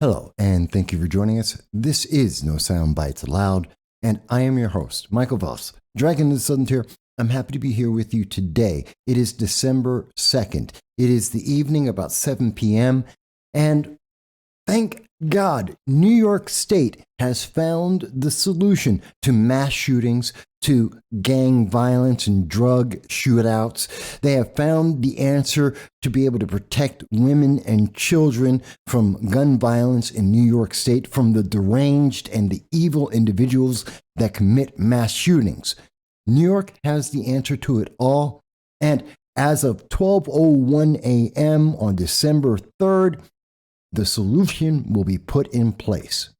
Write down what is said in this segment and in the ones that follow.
Hello, and thank you for joining us. This is No Soundbites Allowed, and I am your host, Michael Voss, Dragon of the Southern Tier. I'm happy to be here with you today. It is December 2nd. It is the evening, about 7 p.m., and thank God, New York State has found the solution to mass shootings, to gang violence and drug shootouts. They have found the answer to be able to protect women and children from gun violence in New York State, from the deranged and the evil individuals that commit mass shootings. New York has the answer to it all. And as of 12:01 a.m. on December 3rd, the solution will be put in place.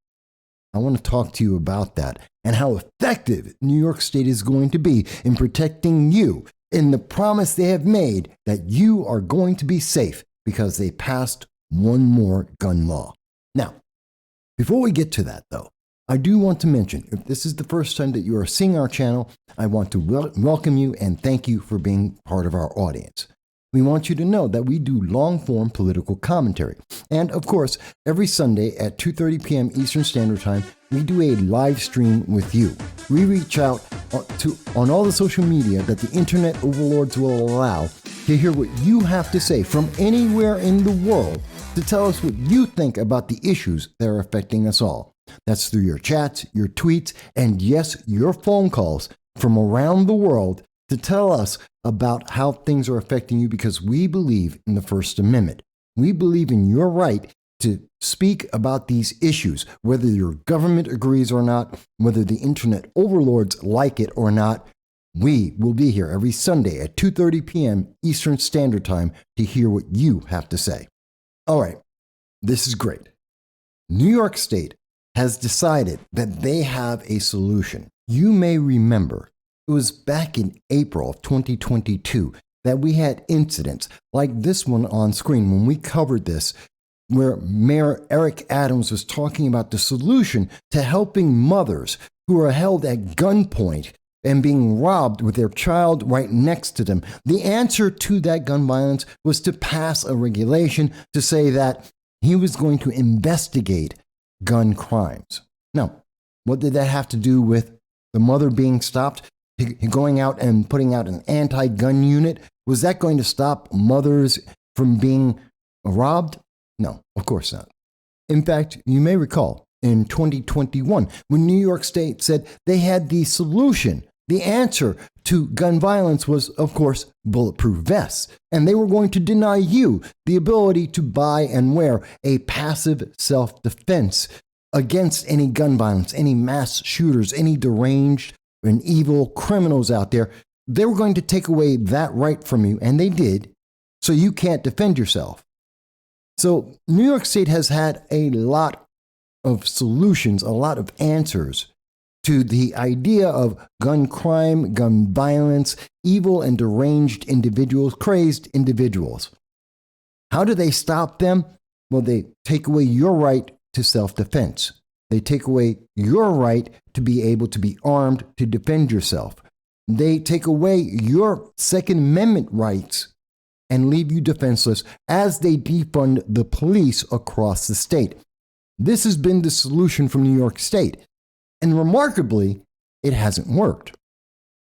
I want to talk to you about that and how effective New York State is going to be in protecting you, in the promise they have made that you are going to be safe because they passed one more gun law. Now, before we get to that though, I do want to mention, if this is the first time that you are seeing our channel, I want to welcome you and thank you for being part of our audience. We want you to know that we do long-form political commentary. And of course, every Sunday at 2:30 p.m. Eastern Standard Time, we do a live stream with you. We reach out on all the social media that the internet overlords will allow to hear what you have to say from anywhere in the world, to tell us what you think about the issues that are affecting us all. That's through your chats, your tweets, and yes, your phone calls from around the world to tell us about how things are affecting you, because we believe in the First Amendment. We believe in your right to speak about these issues, whether your government agrees or not, whether the internet overlords like it or not. We will be here every Sunday at 2:30 p.m. Eastern Standard Time to hear what you have to say. All right, this is great. New York State has decided that they have a solution. You may remember it was back in April of 2022 that we had incidents like this one on screen when we covered this, where Mayor Eric Adams was talking about the solution to helping mothers who are held at gunpoint and being robbed with their child right next to them. The answer to that gun violence was to pass a regulation to say that he was going to investigate gun crimes. Now, what did that have to do with the mother being stopped? Going out and putting out an anti-gun unit? Was that going to stop mothers from being robbed? No, of course not. In fact, you may recall in 2021 when New York State said they had the solution. The answer to gun violence was, of course, bulletproof vests. And they were going to deny you the ability to buy and wear a passive self-defense against any gun violence, any mass shooters, any deranged and evil criminals out there. They were going to take away that right from you, and they did, so you can't defend yourself. So New York State has had a lot of solutions, a lot of answers to the idea of gun crime, gun violence, evil and deranged individuals, crazed individuals. How do they stop them? Well, they take away your right to self-defense. They take away your right to be able to be armed to defend yourself. They take away your Second Amendment rights and leave you defenseless as they defund the police across the state. This has been the solution from New York State. And remarkably, it hasn't worked.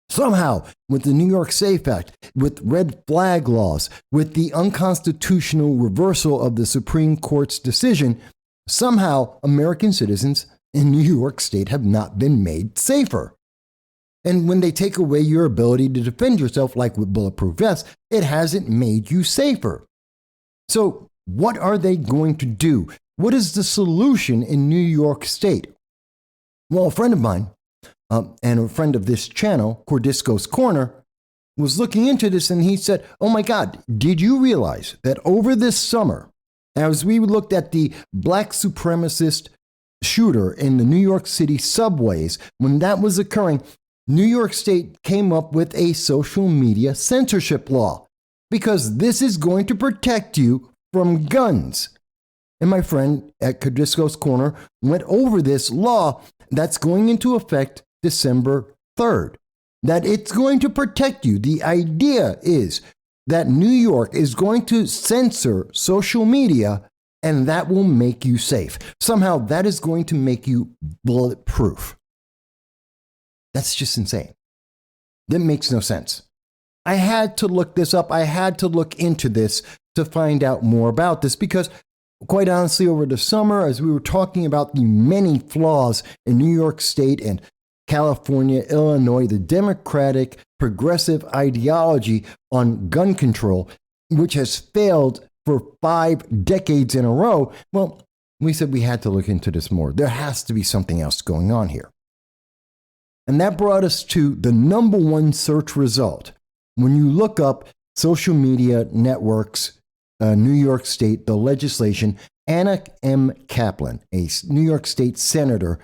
Somehow, with the New York SAFE Act, with red flag laws, with the unconstitutional reversal of the Supreme Court's decision, somehow American citizens in New York State have not been made safer. And when they take away your ability to defend yourself, like with bulletproof vests, it hasn't made you safer. So what are they going to do? What is the solution in New York State? Well, a friend of mine, and a friend of this channel, Cordisco's Corner, was looking into this, and he said, oh my God, did you realize that over this summer, as we looked at the black supremacist shooter in the New York City subways, when that was occurring, New York State came up with a social media censorship law, because this is going to protect you from guns. And my friend at Cordisco's Corner went over this law that's going into effect December 3rd, that it's going to protect you. The idea is that New York is going to censor social media and that will make you safe. Somehow that is going to make you bulletproof. That's just insane. That makes no sense. I had to look this up. I had to look into this to find out more about this because, quite honestly, over the summer, as we were talking about the many flaws in New York State and California, Illinois, the Democratic progressive ideology on gun control, which has failed for 5 decades in a row, well, we said we had to look into this more. There has to be something else going on here. And that brought us to the number one search result. When you look up social media networks, New York State, the legislation, Anna M. Kaplan, a New York State senator,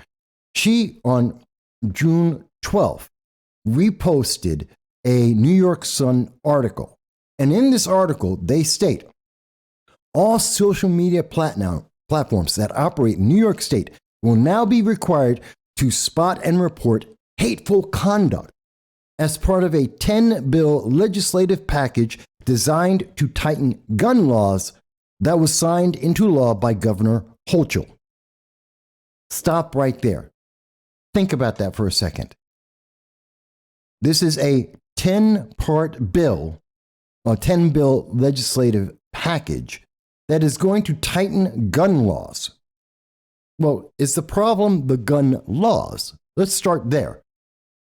she on June 12th reposted a New York Sun article. And in this article, they state, all social media platforms that operate in New York State will now be required to spot and report hateful conduct as part of a 10-bill legislative package designed to tighten gun laws that was signed into law by Governor Hochul. Stop right there. Think about that for a second. This is a 10-part bill, a 10-bill legislative package that is going to tighten gun laws. Well, is the problem the gun laws? Let's start there.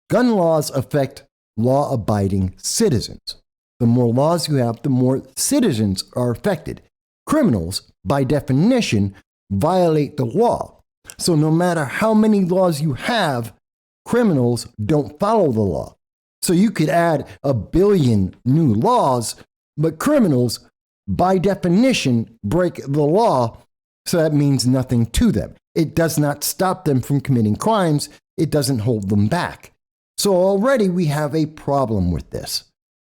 Gun laws affect law-abiding citizens. The more laws you have, the more citizens are affected. Criminals, by definition, violate the law. So no matter how many laws you have, criminals don't follow the law. So you could add 1 billion new laws, but criminals, by definition, break the law, so that means nothing to them. It does not stop them from committing crimes. It doesn't hold them back. So already we have a problem with this.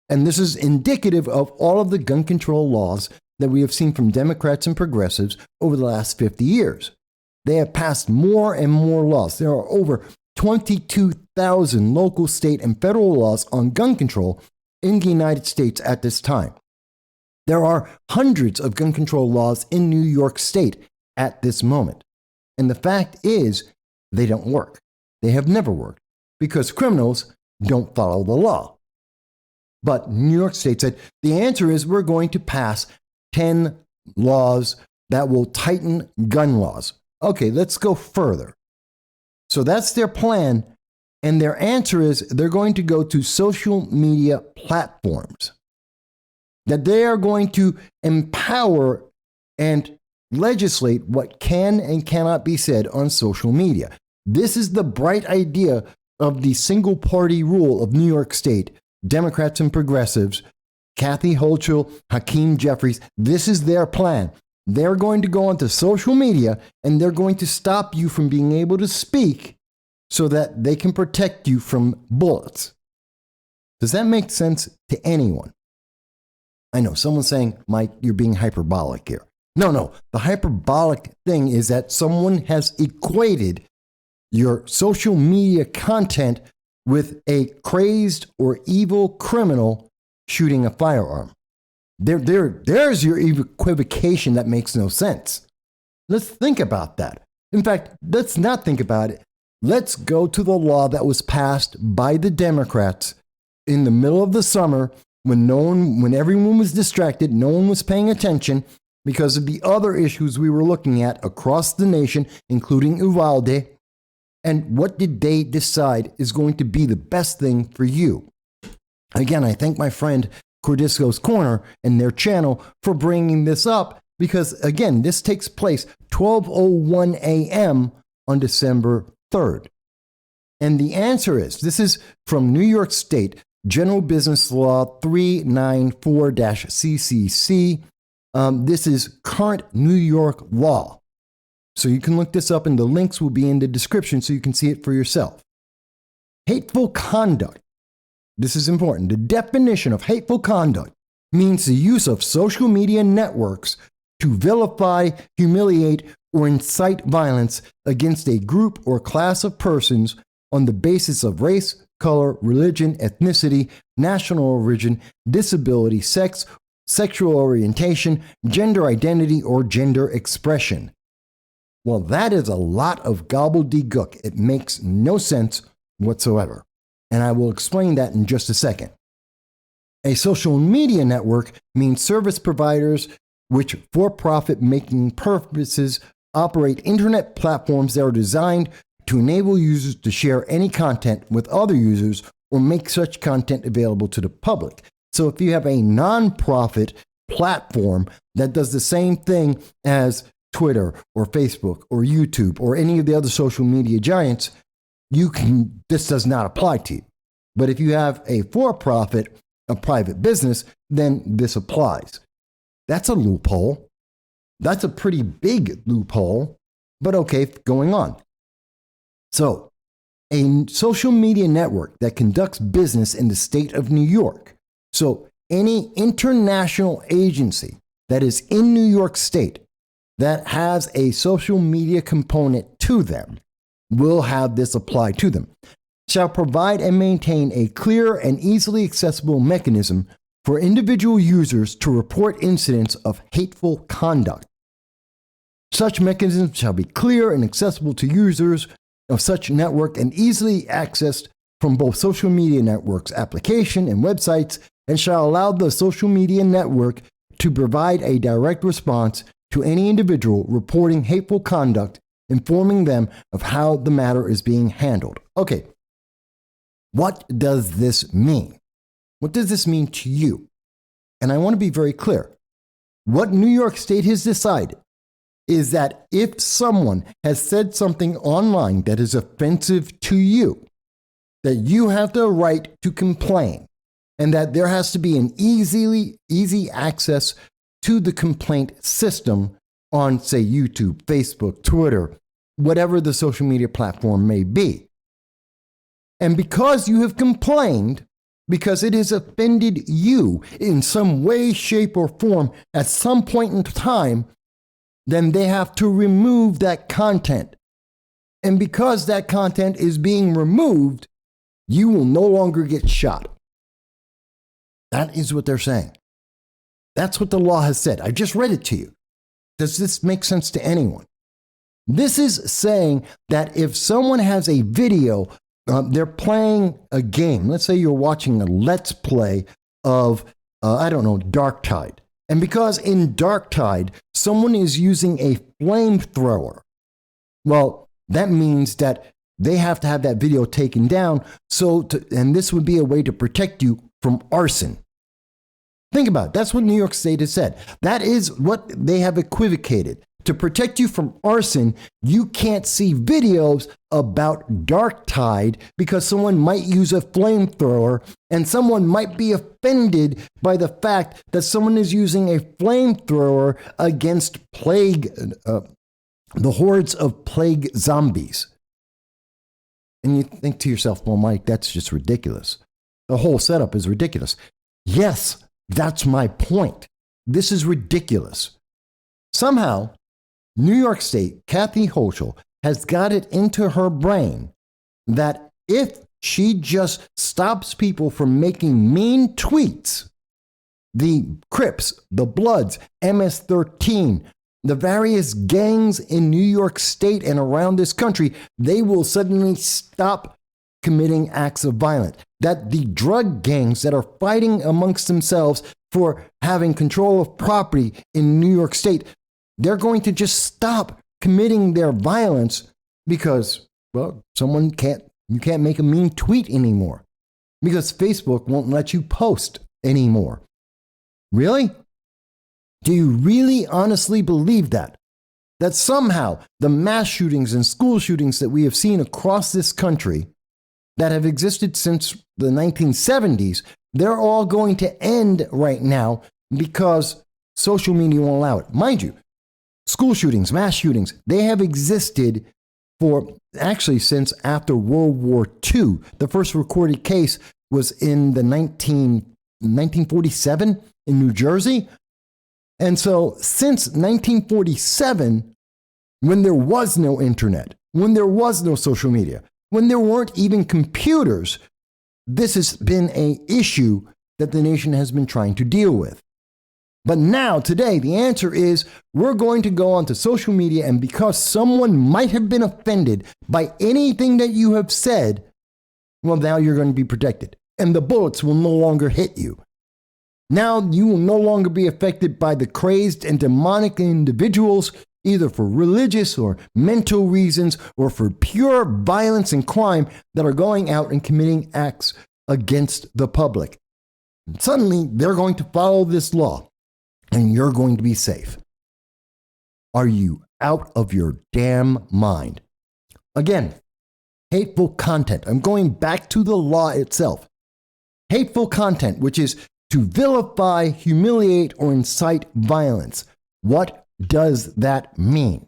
And this is indicative of all of the gun control laws that we have seen from Democrats and progressives over the last 50 years. They have passed more and more laws. There are over 22,000 local, state, and federal laws on gun control in the United States at this time. There are hundreds of gun control laws in New York State at this moment. And the fact is, they don't work. They have never worked because criminals don't follow the law. But New York State said the answer is we're going to pass 10 laws that will tighten gun laws. Okay, let's go further. So that's their plan. And their answer is they're going to go to social media platforms, that they are going to empower and legislate what can and cannot be said on social media. This is the bright idea of the single party rule of New York State, Democrats and progressives, Kathy Hochul, Hakeem Jeffries. This is their plan. They're going to go onto social media and they're going to stop you from being able to speak so that they can protect you from bullets. Does that make sense to anyone? I know someone's saying, Mike, you're being hyperbolic here. No. The hyperbolic thing is that someone has equated your social media content with a crazed or evil criminal shooting a firearm. There's your equivocation that makes no sense. Let's think about that. In fact, let's not think about it. Let's go to the law that was passed by the Democrats in the middle of the summer when everyone was distracted, no one was paying attention because of the other issues we were looking at across the nation, including Uvalde. And what did they decide is going to be the best thing for you? Again, I thank my friend Cordisco's Corner and their channel for bringing this up because, again, this takes place 12:01 a.m. on December 3rd. And the answer is, this is from New York State General Business Law 394-CCC. This is current New York law. So you can look this up and the links will be in the description so you can see it for yourself. Hateful conduct. This is important. The definition of hateful conduct means the use of social media networks to vilify, humiliate, or incite violence against a group or class of persons on the basis of race, color, religion, ethnicity, national origin, disability, sex, sexual orientation, gender identity, or gender expression. Well, that is a lot of gobbledygook. It makes no sense whatsoever. And I will explain that in just a second. A social media network means service providers which, for profit making purposes, operate internet platforms that are designed to enable users to share any content with other users or make such content available to the public. So if you have a non-profit platform that does the same thing as Twitter or Facebook or YouTube or any of the other social media giants, this does not apply to you. But if you have a for-profit, a private business, then this applies. That's a loophole. That's a pretty big loophole, but okay, going on. So, a social media network that conducts business in the state of New York. So, any international agency that is in New York State that has a social media component to them will have this applied to them, shall provide and maintain a clear and easily accessible mechanism for individual users to report incidents of hateful conduct. Such mechanisms shall be clear and accessible to users of such network and easily accessed from both social media networks' application and websites, and shall allow the social media network to provide a direct response to any individual reporting hateful conduct, informing them of how the matter is being handled. Okay, what does this mean? What does this mean to you? And I want to be very clear. What New York State has decided is that if someone has said something online that is offensive to you, that you have the right to complain, and that there has to be an easy access to the complaint system on, say, YouTube, Facebook, Twitter, whatever the social media platform may be. And because you have complained, because it has offended you in some way, shape, or form at some point in time, then they have to remove that content. And because that content is being removed, you will no longer get shot. That is what they're saying. That's what the law has said. I just read it to you. Does this make sense to anyone? This is saying that if someone has a video, they're playing a game. Let's say you're watching a Let's Play of, Dark Tide. And because in Dark Tide, someone is using a flamethrower, well, that means that they have to have that video taken down. And this would be a way to protect you from arson. Think about it. That's what New York State has said. That is what they have equivocated. To protect you from arson, you can't see videos about Dark Tide because someone might use a flamethrower and someone might be offended by the fact that someone is using a flamethrower against the hordes of plague zombies. And you think to yourself, well, Mike, that's just ridiculous. The whole setup is ridiculous. Yes, that's my point. This is ridiculous. Somehow, New York State, Kath Hochul, has got it into her brain that if she just stops people from making mean tweets, the Crips, the Bloods, MS-13, the various gangs in New York State and around this country, they will suddenly stop committing acts of violence. That the drug gangs that are fighting amongst themselves for having control of property in New York State, they're going to just stop committing their violence because, well, you can't make a mean tweet anymore because Facebook won't let you post anymore. Really? Do you really honestly believe that? That somehow the mass shootings and school shootings that we have seen across this country that have existed since the 1970s, they're all going to end right now because social media won't allow it. Mind you, school shootings, mass shootings, they have existed for actually since after World War II. The first recorded case was in the 1947 in New Jersey. And so since 1947, when there was no internet, when there was no social media, when there weren't even computers, this has been an issue that the nation has been trying to deal with. But now, today, the answer is we're going to go onto social media, and because someone might have been offended by anything that you have said, well, now you're going to be protected. And the bullets will no longer hit you. Now you will no longer be affected by the crazed and demonic individuals, either for religious or mental reasons or for pure violence and crime that are going out and committing acts against the public. And suddenly, they're going to follow this law. And you're going to be safe. Are you out of your damn mind? Again, hateful content. I'm going back to the law itself. Hateful content, which is to vilify, humiliate, or incite violence. What does that mean?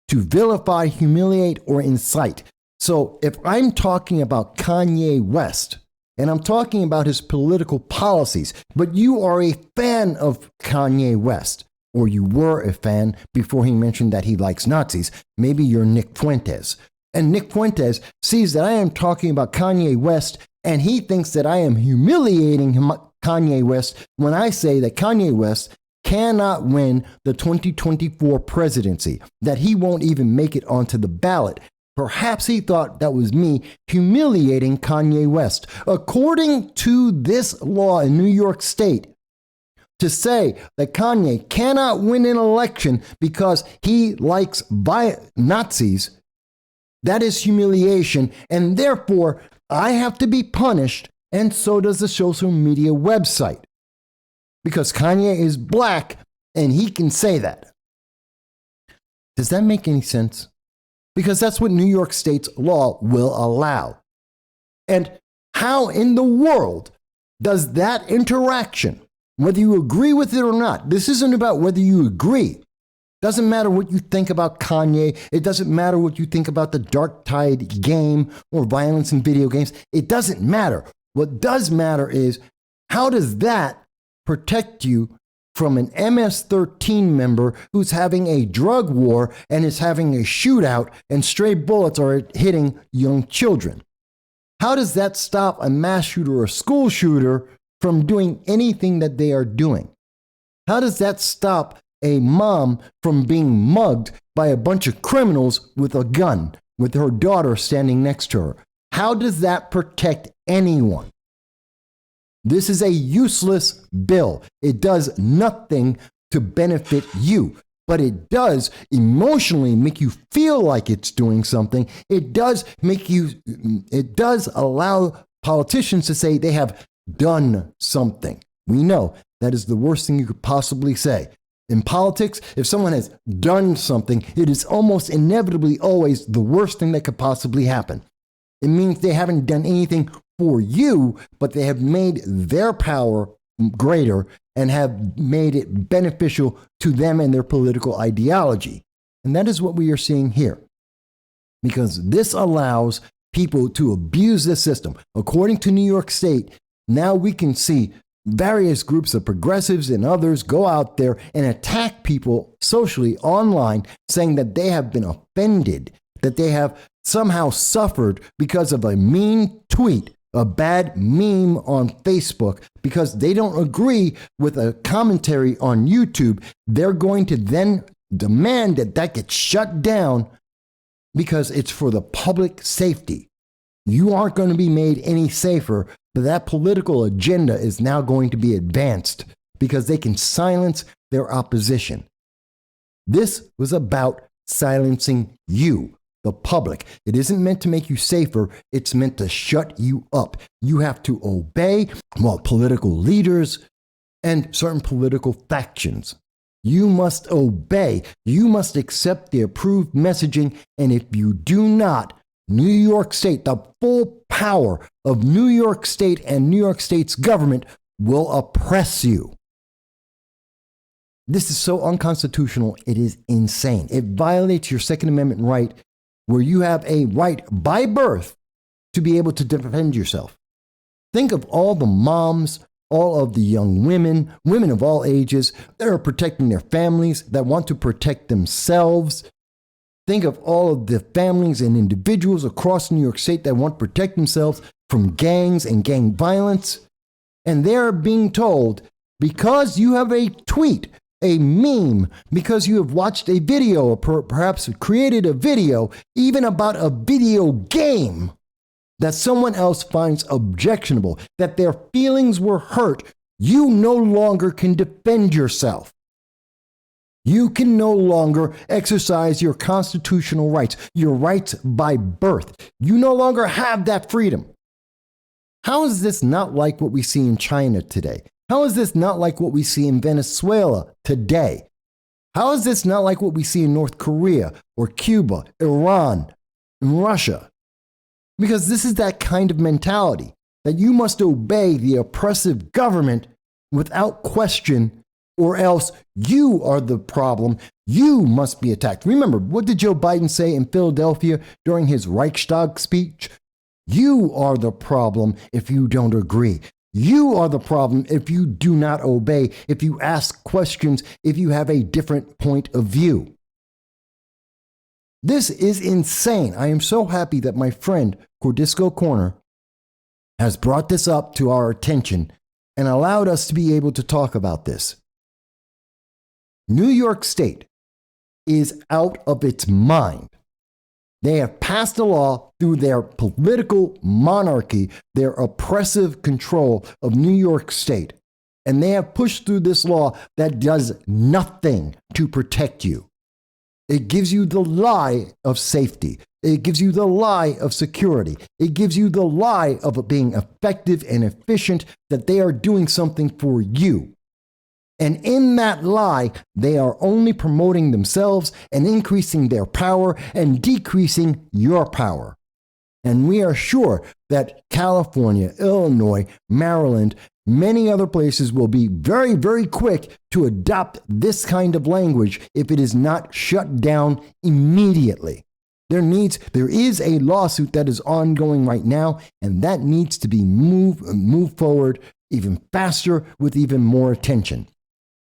To vilify, humiliate, or incite. So if I'm talking about Kanye West, and I'm talking about his political policies, but you are a fan of Kanye West, or you were a fan before he mentioned that he likes Nazis. Maybe you're Nick Fuentes. And Nick Fuentes sees that I am talking about Kanye West, and he thinks that I am humiliating Kanye West when I say that Kanye West cannot win the 2024 presidency, that he won't even make it onto the ballot. Perhaps he thought that was me humiliating Kanye West. According to this law in New York State, to say that Kanye cannot win an election because he likes Nazis, that is humiliation, and therefore I have to be punished, and so does the social media website. Because Kanye is black, and he can say that. Does that make any sense? Because that's what New York State's law will allow. And how in the world does that interaction, whether you agree with it or not, this isn't about whether you agree. Doesn't matter what you think about Kanye. It doesn't matter what you think about the Dark Tide game or violence in video games. It doesn't matter. What does matter is how does that protect you from an MS-13 member who's having a drug war and is having a shootout and stray bullets are hitting young children? How does that stop a mass shooter or a school shooter from doing anything that they are doing? How does that stop a mom from being mugged by a bunch of criminals with a gun, with her daughter standing next to her? How does that protect anyone? This is a useless bill. It does nothing to benefit you, but it does emotionally make you feel like it's doing something. It does allow politicians to say they have done something. We know that is the worst thing you could possibly say. In politics, if someone has done something, it is almost inevitably always the worst thing that could possibly happen. It means they haven't done anything for you, but they have made their power greater and have made it beneficial to them and their political ideology. And that is what we are seeing here. Because this allows people to abuse the system. According to New York State, now we can see various groups of progressives and others go out there and attack people socially online, saying that they have been offended, that they have somehow suffered because of a mean tweet, a bad meme on Facebook, because they don't agree with a commentary on YouTube. They're going to then demand that that gets shut down because it's for the public safety. You aren't going to be made any safer, but that political agenda is now going to be advanced because they can silence their opposition. This was about silencing you, the public. It isn't meant to make you safer. It's meant to shut you up. You have to obey, political leaders and certain political factions. You must obey. You must accept the approved messaging. And if you do not, New York State, the full power of New York State and New York State's government will oppress you. This is so unconstitutional, it is insane. It violates your Second Amendment right, where you have a right by birth to be able to defend yourself. Think of all the moms, all of the young women of all ages that are protecting their families, that want to protect themselves. Think of all of the families and individuals across New York State that want to protect themselves from gangs and gang violence. And they're being told because you have a tweet, a meme, because you have watched a video or perhaps created a video, even about a video game that someone else finds objectionable, that their feelings were hurt, you no longer can defend yourself. You can no longer exercise your constitutional rights, your rights by birth. You no longer have that freedom. How is this not like what we see in China today? How is this not like what we see in Venezuela today? How is this not like what we see in North Korea or Cuba, Iran, and Russia? Because this is that kind of mentality that you must obey the oppressive government without question, or else you are the problem. You must be attacked. Remember, what did Joe Biden say in Philadelphia during his Reichstag speech? You are the problem if you don't agree. You are the problem if you do not obey, if you ask questions, if you have a different point of view. This is insane. I am so happy that my friend Cordisco Corner has brought this up to our attention and allowed us to be able to talk about this. New York State is out of its mind. They have passed a law through their political monarchy, their oppressive control of New York State, and they have pushed through this law that does nothing to protect you. It gives you the lie of safety. It gives you the lie of security. It gives you the lie of being effective and efficient, that they are doing something for you. And in that lie, they are only promoting themselves and increasing their power and decreasing your power. And we are sure that California, Illinois, Maryland, many other places will be very, very quick to adopt this kind of language if it is not shut down immediately. There is a lawsuit that is ongoing right now, and that needs to be moved forward even faster with even more attention.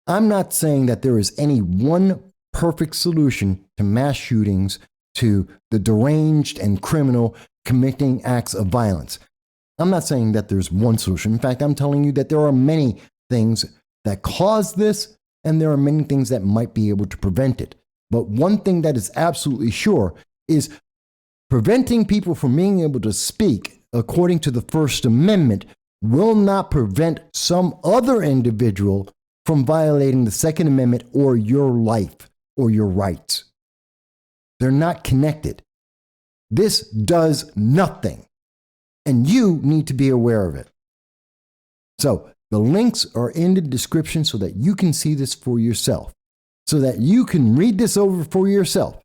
I'm not saying that there is any one perfect solution to mass shootings, to the deranged and criminal committing acts of violence. I'm not saying that there's one solution. In fact, I'm telling you that there are many things that cause this, and there are many things that might be able to prevent it. But one thing that is absolutely sure is preventing people from being able to speak according to the First Amendment will not prevent some other individual from violating the Second Amendment or your life or your rights. They're not connected. This does nothing, and you need to be aware of it. So the links are in the description so that you can see this for yourself, so that you can read this over for yourself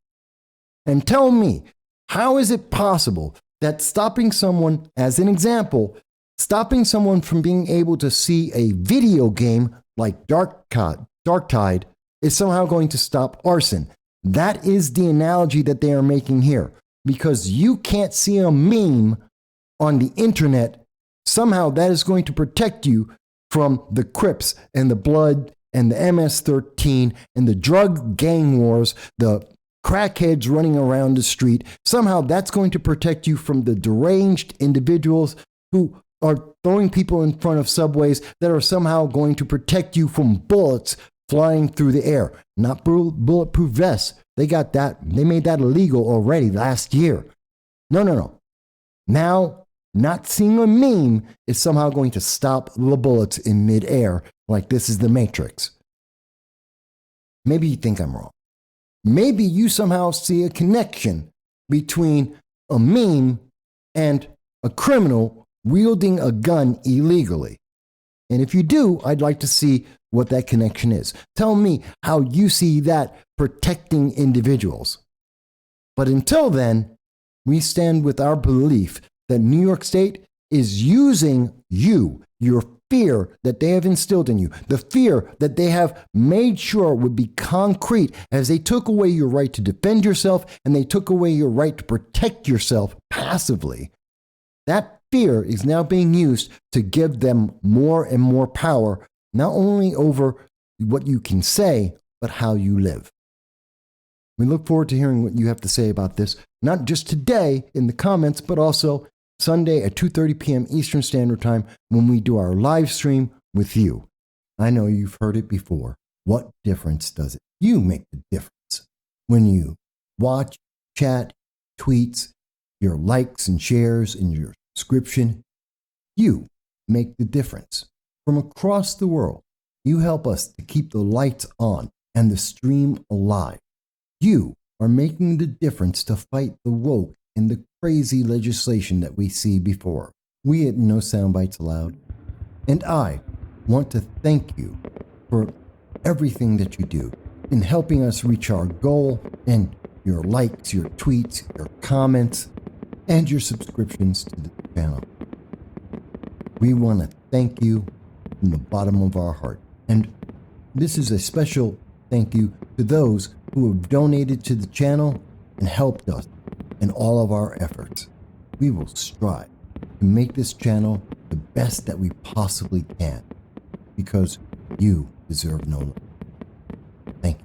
and tell me, how is it possible that stopping someone, as an example, stopping someone from being able to see a video game like Darktide is somehow going to stop arson? That is the analogy that they are making here. Because you can't see a meme on the internet, somehow that is going to protect you from the Crips and the Blood and the MS-13 and the drug gang wars, the crackheads running around the street. Somehow that's going to protect you from the deranged individuals who are throwing people in front of subways, that are somehow going to protect you from bullets flying through the air. Not bulletproof vests. They got that. They made that illegal already last year. No. Now, not seeing a meme is somehow going to stop the bullets in midair, like this is the Matrix. Maybe you think I'm wrong. Maybe you somehow see a connection between a meme and a criminal wielding a gun illegally. And if you do, I'd like to see what that connection is. Tell me how you see that protecting individuals. But until then, we stand with our belief that New York State is using you, your fear that they have instilled in you, the fear that they have made sure would be concrete as they took away your right to defend yourself and they took away your right to protect yourself passively. That fear is now being used to give them more and more power, not only over what you can say, but how you live. We look forward to hearing what you have to say about this, not just today in the comments, but also Sunday at 2:30 p.m. Eastern Standard Time when we do our live stream with you. I know you've heard it before. What difference does it? You make the difference. When you watch, chat, tweets, your likes and shares, and your subscription, you make the difference. From across the world, you help us to keep the lights on and the stream alive. You are making the difference to fight the woke and the crazy legislation that we see before. We at No Soundbites Allowed, and I want to thank you for everything that you do in helping us reach our goal, and your likes, your tweets, your comments, and your subscriptions to the channel. We want to thank you from the bottom of our heart. And this is a special thank you to those who have donated to the channel and helped us in all of our efforts. We will strive to make this channel the best that we possibly can, because you deserve no less. Thank you.